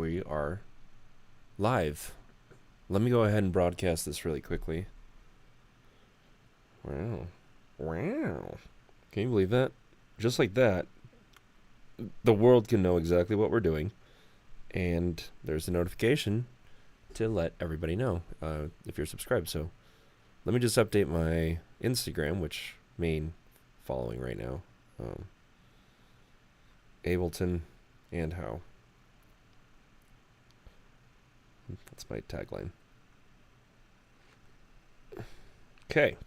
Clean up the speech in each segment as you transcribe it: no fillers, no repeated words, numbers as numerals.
we are live. Let me go ahead and broadcast this really quickly. Wow. Can you believe that? Just like that, the world can know exactly what we're doing, and there's a notification to let everybody know if you're subscribed. So let me just update my Instagram, which main following right now, Ableton and How. That's my tagline. Okay.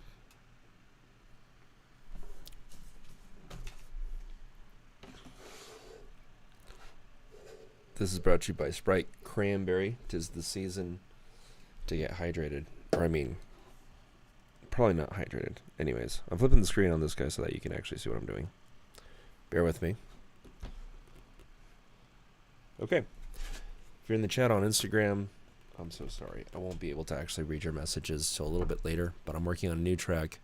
This is brought to you by Sprite Cranberry. 'Tis the season to get hydrated. Or I mean, probably not hydrated. Anyways, I'm flipping the screen on this guy so that you can actually see what I'm doing. Bear with me. Okay. If you're in the chat on Instagram, I'm so sorry. I won't be able to actually read your messages till a little bit later, but I'm working on a new track,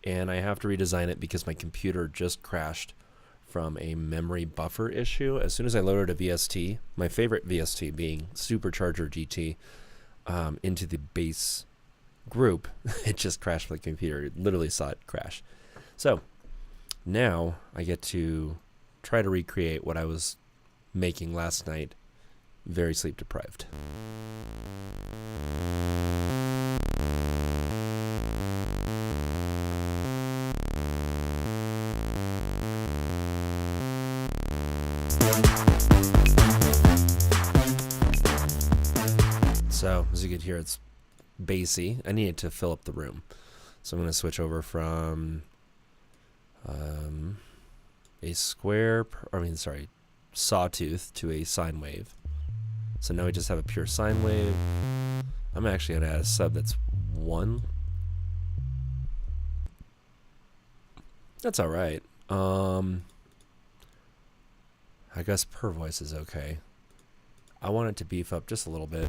and I have to redesign it because my computer just crashed from a memory buffer issue. As soon as I loaded a VST, my favorite VST being Supercharger GT, into the bass group, it just crashed my computer. It literally saw it crash. So now I get to try to recreate what I was making last night, very sleep deprived. So, as you can hear, it's bassy. I needed to fill up the room. So I'm going to switch over from a sawtooth to a sine wave. So now we just have a pure sine wave. I'm actually going to add a sub that's 1. That's all right. I guess per voice is okay. I want it to beef up just a little bit.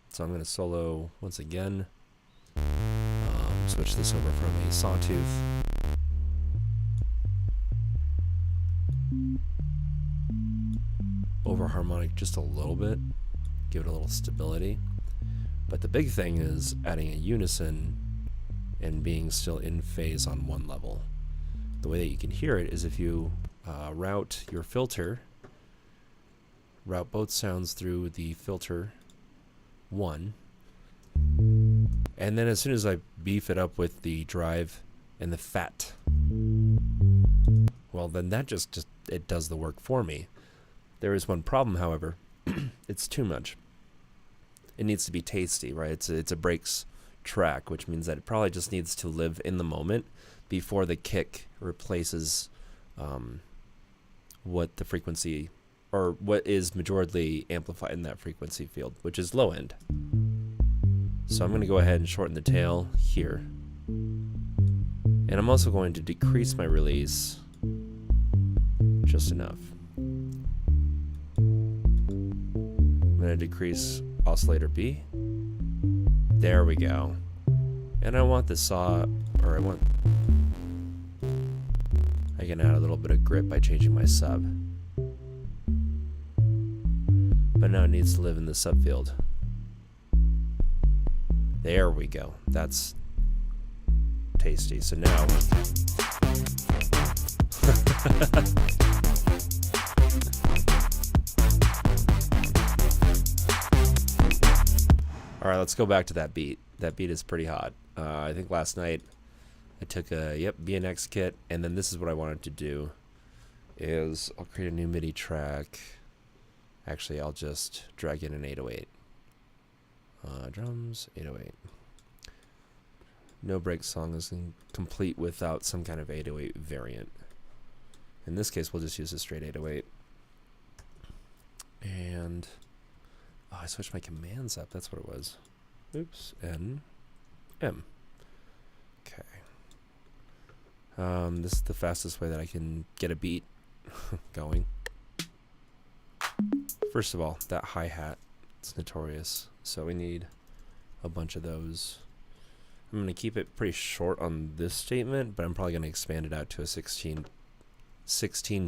So I'm going to solo once again. Switch this over from a sawtooth. Over harmonic just a little bit. Give it a little stability. But the big thing is adding a unison and being still in phase on one level. The way that you can hear it is if you route your filter, route both sounds through the filter 1, and then as soon as I beef it up with the drive and the fat, well, then that just it does the work for me. There is one problem, however. It's too much. It needs to be tasty, right? It's a breaks track, which means that it probably just needs to live in the moment before the kick replaces what the frequency, or what is majorly amplified in that frequency field, which is low end. So I'm going to go ahead and shorten the tail here. And I'm also going to decrease my release just enough. I'm going to decrease oscillator B. There we go. And I want the saw, or I can add a little bit of grit by changing my sub. But now it needs to live in the subfield. There we go. That's tasty. So now all right, let's go back to that beat. That beat is pretty hot. I think last night I took a BNX kit, and then this is what I wanted to do is I'll create a new MIDI track. Actually, I'll just drag in an 808. Drums, 808. No Break song is complete without some kind of 808 variant. In this case, we'll just use a straight 808. And I switched my commands up. That's what it was. Oops. N, M. Okay. This is the fastest way that I can get a beat going. First of all, that hi-hat, it's notorious. So we need a bunch of those. I'm going to keep it pretty short on this statement, but I'm probably going to expand it out to a 16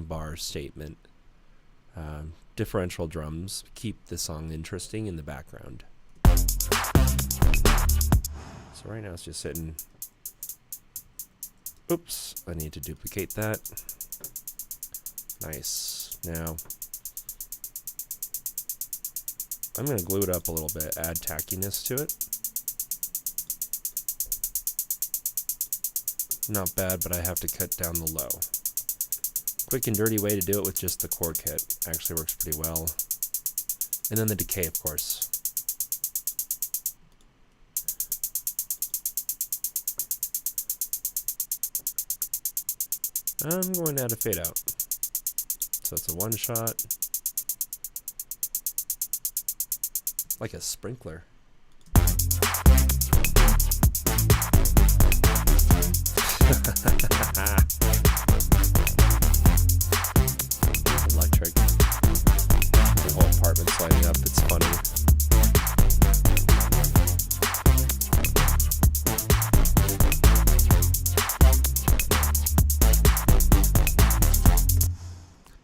bar statement Differential drums keep the song interesting in the background. So right now it's just sitting. Oops, I need to duplicate that. Nice. Now, I'm going to glue it up a little bit, add tackiness to it. Not bad, but I have to cut down the low. Quick and dirty way to do it with just the core kit. Actually works pretty well. And then the decay, of course. I'm going to add a fade out. So it's a one shot. Like a sprinkler. Electric. The whole apartment's lighting up. It's funny.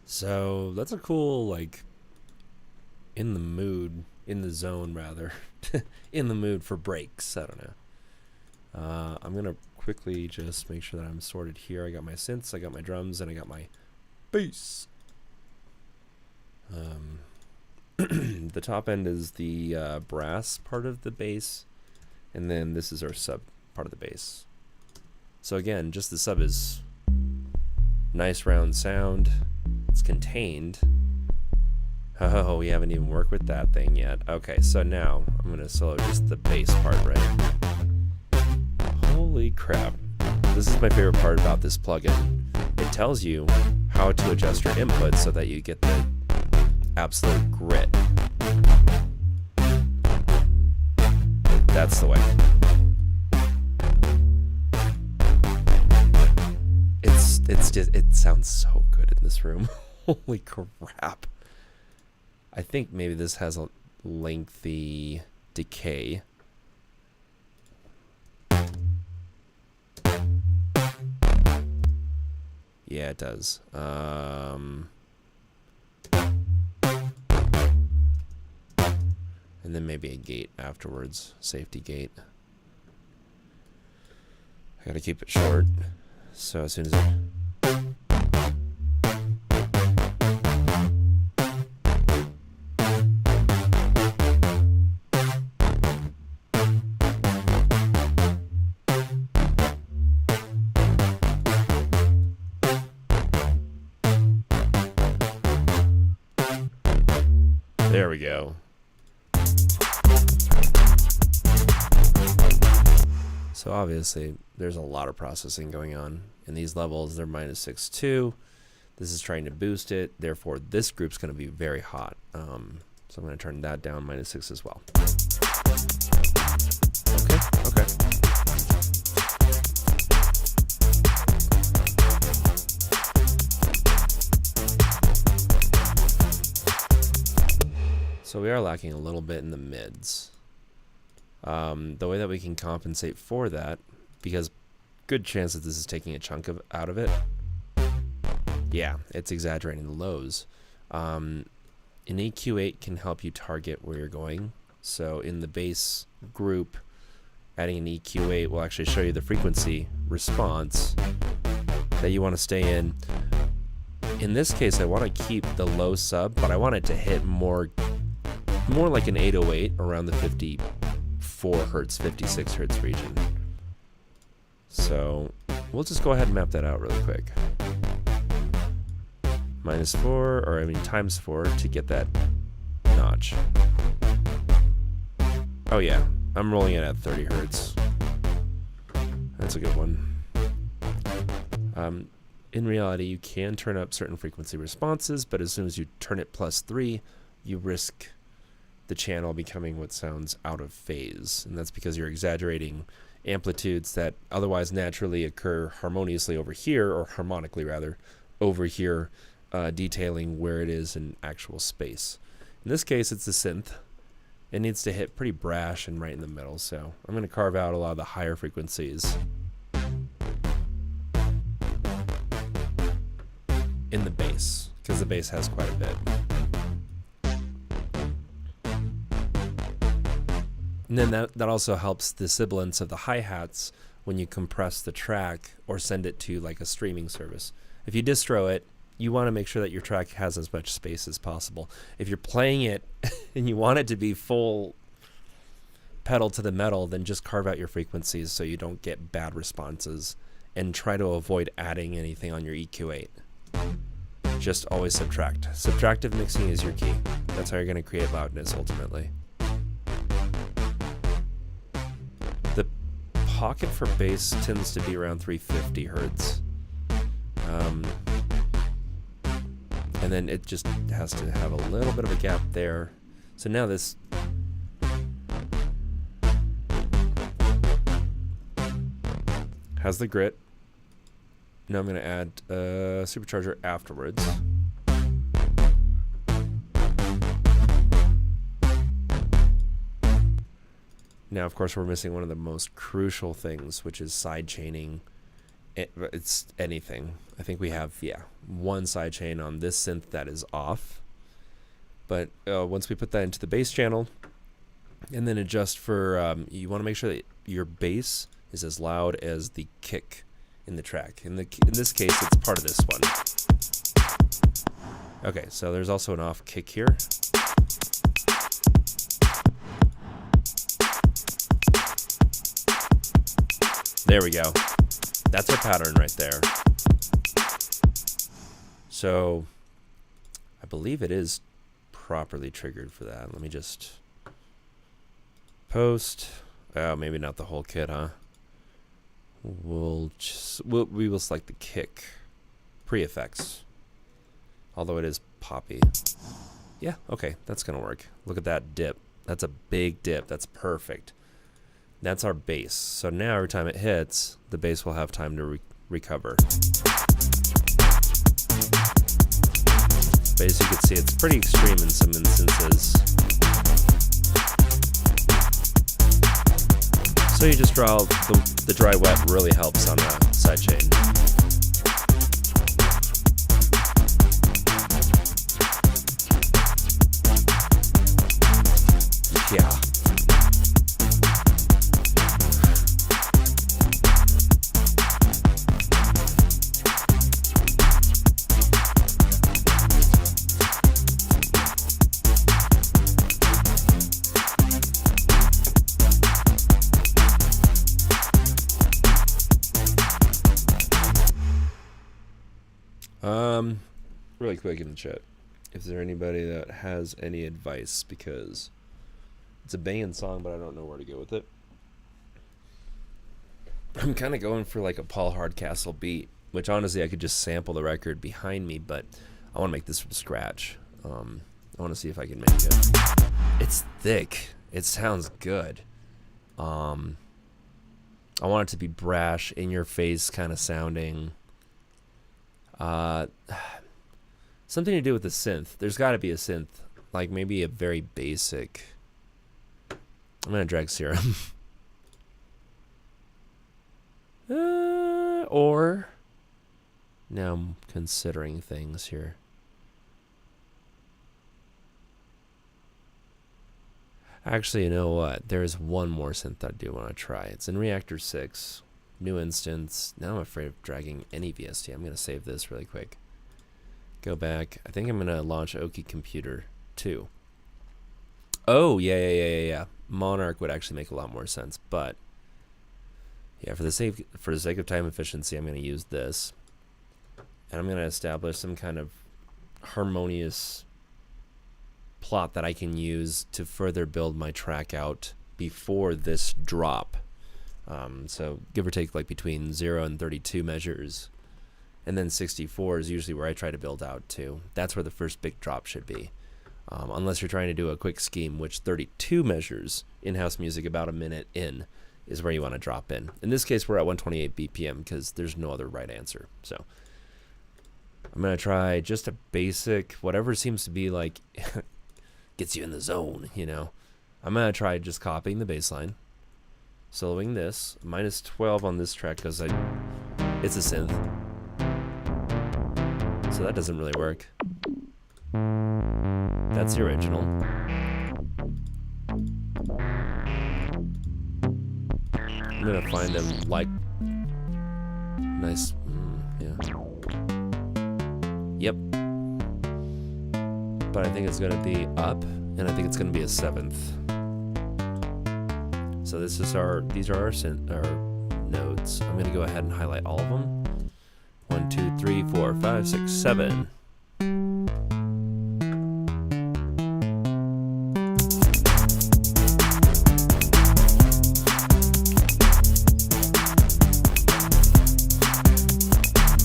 So that's a cool, like, in the zone rather, in the mood for breaks. I don't know. I'm gonna quickly just make sure that I'm sorted here. I got my synths, I got my drums, and I got my bass. The top end is the brass part of the bass, and then this is our sub part of the bass. So again, just the sub is nice round sound. It's contained. Oh, we haven't even worked with that thing yet. Okay, so now I'm gonna solo just the bass part, right? Holy crap. This is my favorite part about this plugin. It tells you how to adjust your input so that you get the absolute grit. That's the way. It sounds so good in this room. Holy crap. I think maybe this has a lengthy decay. Yeah, it does. And then maybe a gate afterwards, safety gate. I gotta keep it short. So as soon as it... There we go. So obviously there's a lot of processing going on in these levels. They're -6.2. This is trying to boost it. Therefore, this group's going to be very hot. So I'm going to turn that down -6 as well. Okay. So we are lacking a little bit in the mids. The way that we can compensate for that, because good chance that this is taking a chunk out of it. Yeah, it's exaggerating the lows. An EQ8 can help you target where you're going. So in the bass group, adding an EQ8 will actually show you the frequency response that you want to stay in. In this case, I want to keep the low sub, but I want it to hit more like an 808 around the 54 hertz, 56 hertz region. So we'll just go ahead and map that out really quick. -4, to get that notch. Oh yeah, I'm rolling it at 30 hertz. That's a good one. In reality, you can turn up certain frequency responses, but as soon as you turn it +3, you risk the channel becoming what sounds out of phase. And that's because you're exaggerating amplitudes that otherwise naturally occur harmoniously over here, or harmonically rather, over here, detailing where it is in actual space. In this case, it's a synth. It needs to hit pretty brash and right in the middle, so I'm going to carve out a lot of the higher frequencies in the bass. because the bass has quite a bit. And then that also helps the sibilance of the hi-hats when you compress the track or send it to like a streaming service. If you distro it, you want to make sure that your track has as much space as possible. If you're playing it and you want it to be full pedal to the metal, then just carve out your frequencies so you don't get bad responses, and try to avoid adding anything on your EQ8. Just always subtract. Subtractive mixing is your key. That's how you're going to create loudness ultimately. The pocket for bass tends to be around 350 hertz. And then it just has to have a little bit of a gap there. So now this has the grit. Now I'm going to add a supercharger afterwards. Now, of course, we're missing one of the most crucial things, which is side chaining. It's anything. I think we have, one side chain on this synth that is off. But once we put that into the bass channel, and then adjust for, you want to make sure that your bass is as loud as the kick in the track. In this case, it's part of this one. Okay, so there's also an off kick here. There we go. That's our pattern right there. So I believe it is properly triggered for that. Let me just post. Oh, maybe not the whole kit, huh? We will select the kick pre-effects, although it is poppy. Yeah, okay, that's gonna work. Look at that dip. That's a big dip. That's perfect. That's our bass. So now every time it hits, the bass will have time to recover. But as you can see, it's pretty extreme in some instances. So you just draw the dry wet really helps on a sidechain. Yeah. Really quick in the chat, if there anybody that has any advice, because it's a banging song, but I don't know where to go with it. I'm kind of going for like a Paul Hardcastle beat, which honestly I could just sample the record behind me, but I want to make this from scratch. I want to see if I can make it. It's thick. It sounds good. I want it to be brash, in your face kind of sounding. Something to do with the synth. There's got to be a synth, like maybe a very basic. I'm gonna drag Serum. Or now I'm considering things here. Actually, you know what? There's one more synth I do want to try. It's in Reactor 6, new instance. Now I'm afraid of dragging any VST. I'm gonna save this really quick. Go back. I think I'm gonna launch Oki Computer 2. Oh yeah. Monarch would actually make a lot more sense, but yeah, for the sake of time efficiency, I'm gonna use this, and I'm gonna establish some kind of harmonious plot that I can use to further build my track out before this drop. So give or take like between 0 and 32 measures. And then 64 is usually where I try to build out to. That's where the first big drop should be. Unless you're trying to do a quick scheme, which 32 measures in house music about a minute in is where you want to drop in. In this case, we're at 128 BPM because there's no other right answer. So I'm going to try just a basic, whatever seems to be like, gets you in the zone, you know. I'm going to try just copying the bass line, soloing this, -12 on this track because it's a synth. So So that doesn't really work. That's the original. I'm gonna find them like nice. Yeah. Yep. But I think it's gonna be up, and I think it's gonna be a 7th. So these are our nodes. I'm gonna go ahead and highlight all of them. 1, 2, 3, 4, 5, 6, 7.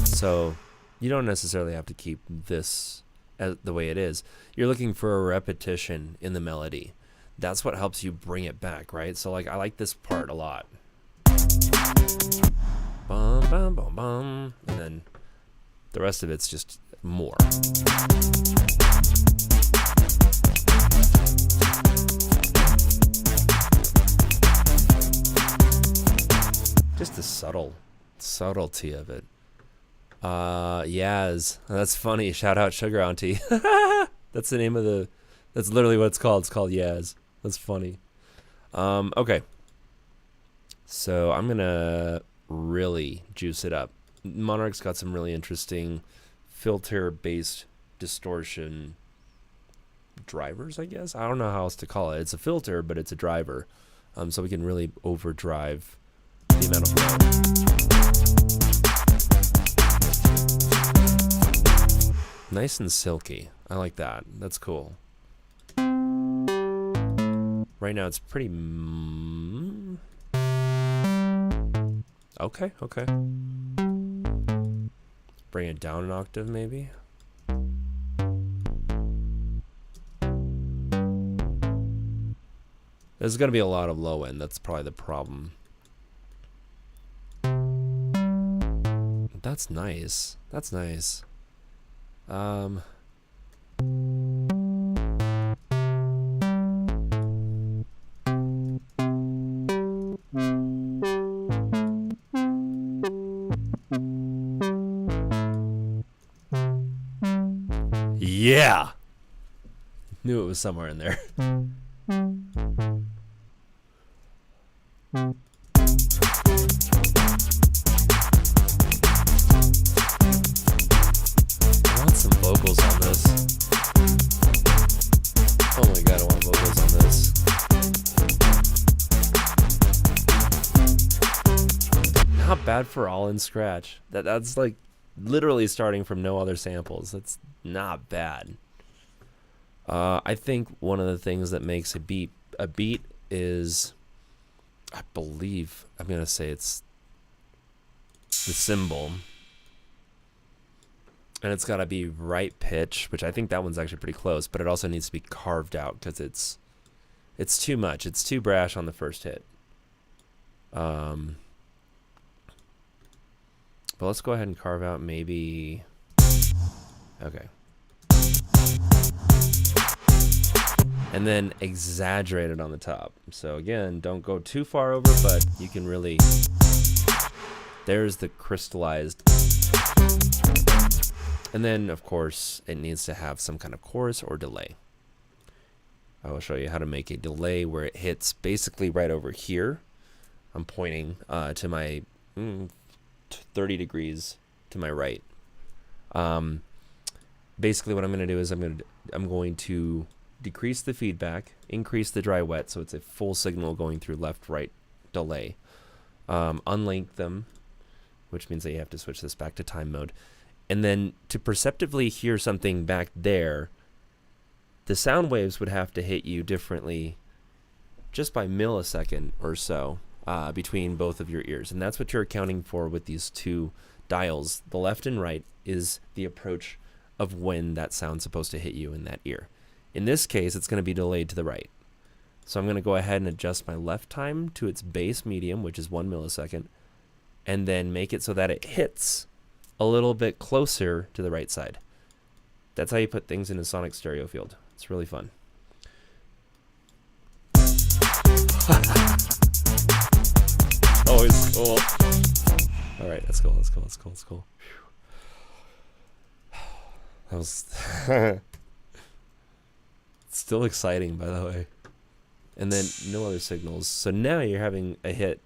So you don't necessarily have to keep this as the way it is. You're looking for a repetition in the melody. That's what helps you bring it back, right? So like I like this part a lot. Bum, bum, bum, bum. And then the rest of it's just more. Just the subtlety of it. Yaz. That's funny. Shout out Sugar Auntie. That's the name of the, that's literally what it's called. It's called Yaz. That's funny. Okay. So I'm going to really juice it up. Monarch's got some really interesting filter-based distortion drivers, I guess. I don't know how else to call it. It's a filter, but it's a driver. So we can really overdrive the amount of flow. Nice and silky. I like that. That's cool. Right now it's pretty... Okay. Bring it down an octave, maybe. There's going to be a lot of low end. That's probably the problem. That's nice. That's nice. Yeah. Knew it was somewhere in there. Vocals on this. Oh my god, I want vocals on this. Not bad for all in scratch. That's like literally starting from no other samples. That's not bad. I think one of the things that makes a beat is, I believe, I'm gonna say it's the cymbal. And it's got to be right pitch, which I think that one's actually pretty close, but it also needs to be carved out because it's too much. It's too brash on the first hit. But let's go ahead and carve out maybe... Okay. And then exaggerate it on the top. So again, don't go too far over, but you can really... There's the crystallized... And then, of course, it needs to have some kind of chorus or delay. I will show you how to make a delay where it hits basically right over here. I'm pointing to my 30 degrees to my right. Basically, what I'm going to do is I'm going to decrease the feedback, increase the dry wet, so it's a full signal going through left-right delay. Unlink them, which means that you have to switch this back to time mode. And then to perceptively hear something back there, the sound waves would have to hit you differently just by millisecond or so between both of your ears. And that's what you're accounting for with these two dials. The left and right is the approach of when that sound's supposed to hit you in that ear. In this case, it's going to be delayed to the right. So I'm going to go ahead and adjust my left time to its base medium, which is 1 millisecond, and then make it so that it hits a little bit closer to the right side. That's how you put things in a sonic stereo field. It's really fun. Always cool. All right, that's cool. That was still exciting, by the way. And then no other signals. So now you're having a hit.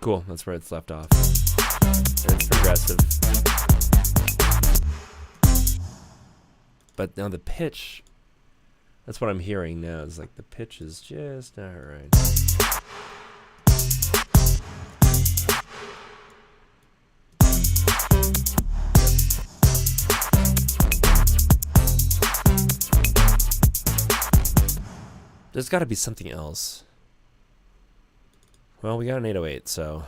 Cool, that's where it's left off. And it's progressive. But now the pitch, that's what I'm hearing now. It's like the pitch is just not right. There's got to be something else. Well, we got an 808, so.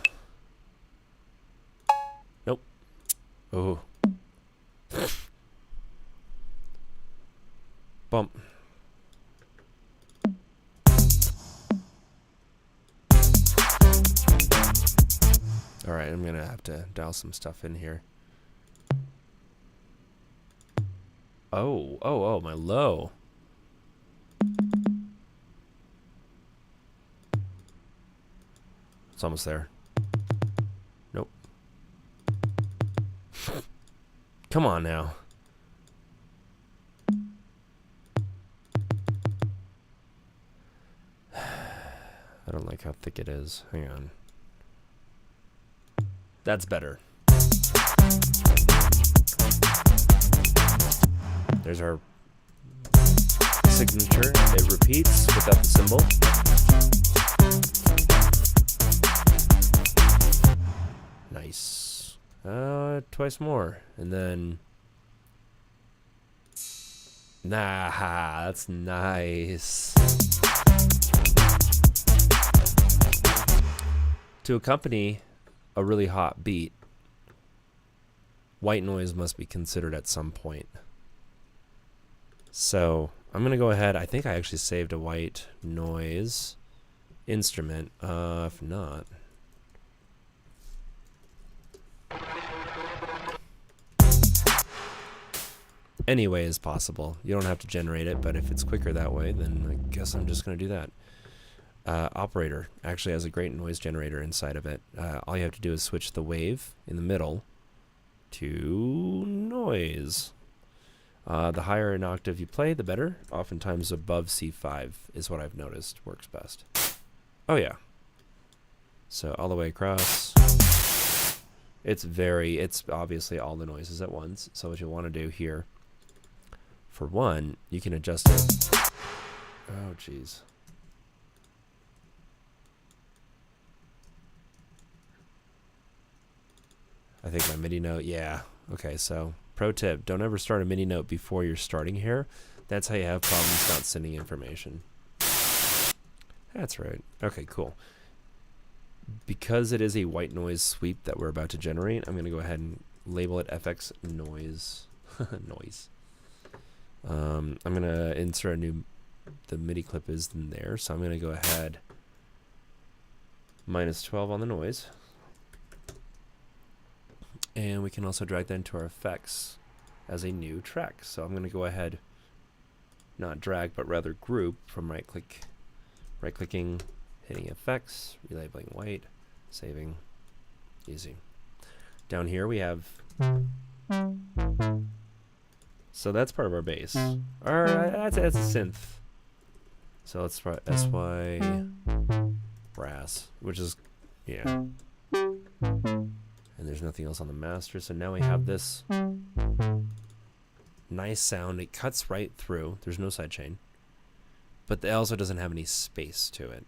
Nope. Oh. Bump. All right, I'm gonna have to dial some stuff in here. Oh, my low. It's almost there. Nope. Come on now. I don't like how thick it is. Hang on. That's better. There's our signature. It repeats without the symbol. Nice. Twice more. And then... Nah, that's nice. To accompany a really hot beat, white noise must be considered at some point. So I'm going to go ahead. I think I actually saved a white noise instrument. If not... Any way is possible. You don't have to generate it, but if it's quicker that way, then I guess I'm just going to do that. Operator actually has a great noise generator inside of it. All you have to do is switch the wave in the middle to noise. The higher an octave you play, the better. Oftentimes above C5 is what I've noticed works best. Oh yeah. So all the way across. It's obviously all the noises at once. So what you want to do here, for one, you can adjust it. Oh, jeez. I think my MIDI note, yeah. Okay, so pro tip, don't ever start a MIDI note before you're starting here. That's how you have problems not sending information. That's right. Okay, cool. Because it is a white noise sweep that we're about to generate, I'm going to go ahead and label it FX noise. Noise. I'm going to insert the MIDI clip is in there, so I'm going to go ahead -12 on the noise. And we can also drag that into our effects as a new track. So I'm going to go ahead, not drag, but rather group from right-clicking, hitting effects, relabeling white, saving, easy. Down here we have, so that's part of our bass. Alright, that's a synth. So let's try SY brass, which is, yeah. And there's nothing else on the master, so now we have this nice sound. It cuts right through. There's no sidechain. But it also doesn't have any space to it.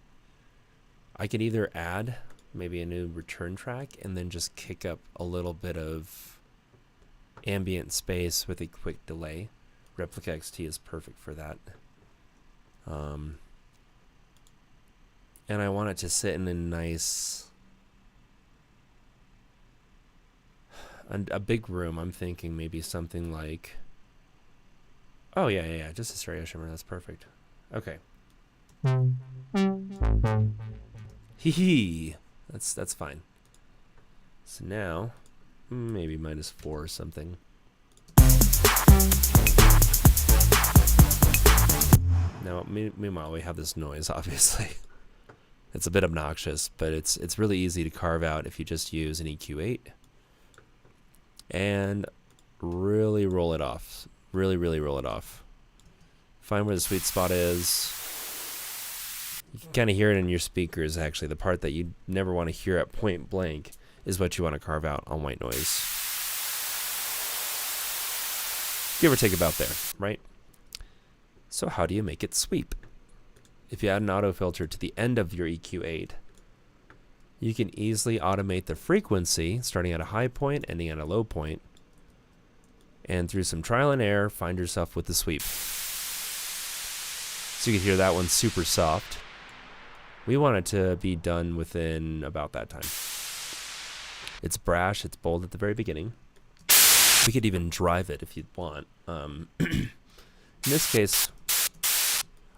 I could either add maybe a new return track and then just kick up a little bit of ambient space with a quick delay. Replica XT is perfect for that. And I want it to sit in a nice... a big room. I'm thinking maybe something like... Oh, yeah. Just a stereo shimmer. That's perfect. Okay. Hee. That's fine. So now, maybe -4 or something. Now, meanwhile, we have this noise, obviously. It's a bit obnoxious, but it's really easy to carve out if you just use an EQ8 and really roll it off. Really roll it off. Find where the sweet spot is. You can kind of hear it in your speakers, actually. The part that you never want to hear at point blank is what you want to carve out on white noise. Give or take about there, right? So how do you make it sweep? If you add an auto filter to the end of your EQ8, you can easily automate the frequency, starting at a high point, ending at a low point, and through some trial and error, find yourself with the sweep. So you can hear that one super soft. We want it to be done within about that time. It's brash, it's bold at the very beginning. We could even drive it if you'd want. In this case,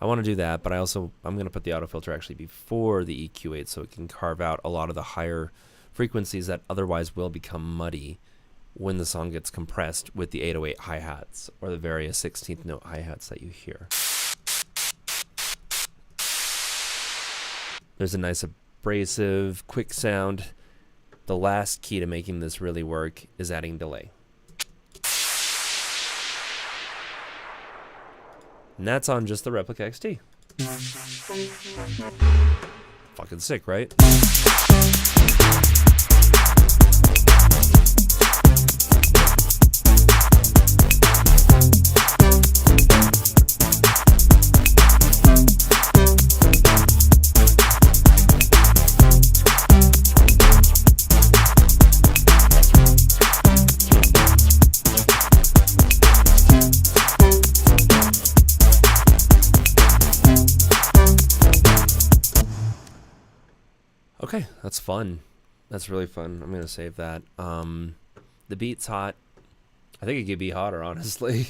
I want to do that, but I'm going to put the auto filter actually before the EQ8 so it can carve out a lot of the higher frequencies that otherwise will become muddy when the song gets compressed with the 808 hi-hats or the various 16th note hi-hats that you hear. There's a nice abrasive, quick sound. The last key to making this really work is adding delay. And that's on just the Replica XT. Fucking sick, right? Okay, that's fun. That's really fun. I'm going to save that. The beat's hot. I think it could be hotter, honestly.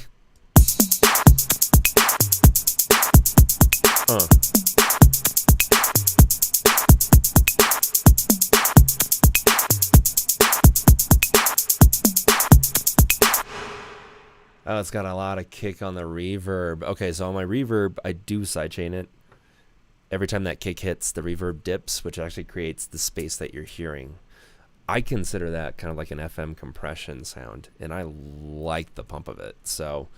Oh, it's got a lot of kick on the reverb. Okay, so on my reverb, I do sidechain it. Every time that kick hits, the reverb dips, which actually creates the space that you're hearing. I consider that kind of like an FM compression sound, and I like the pump of it. So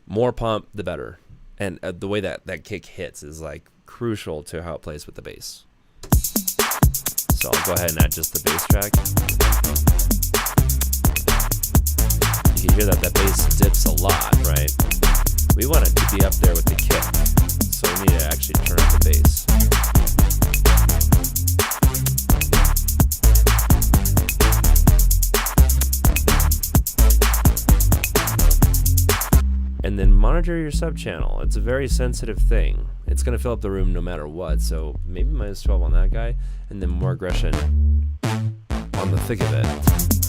more pump, the better. And the way that kick hits is like crucial to how it plays with the bass. So I'll go ahead and add just the bass track. You can hear that bass dips a lot, right? We want it to be up there with the kick. So we need to actually turn up the bass. And then monitor your sub channel. It's a very sensitive thing. It's going to fill up the room no matter what. So maybe -12 on that guy, and then more aggression on the thick of it.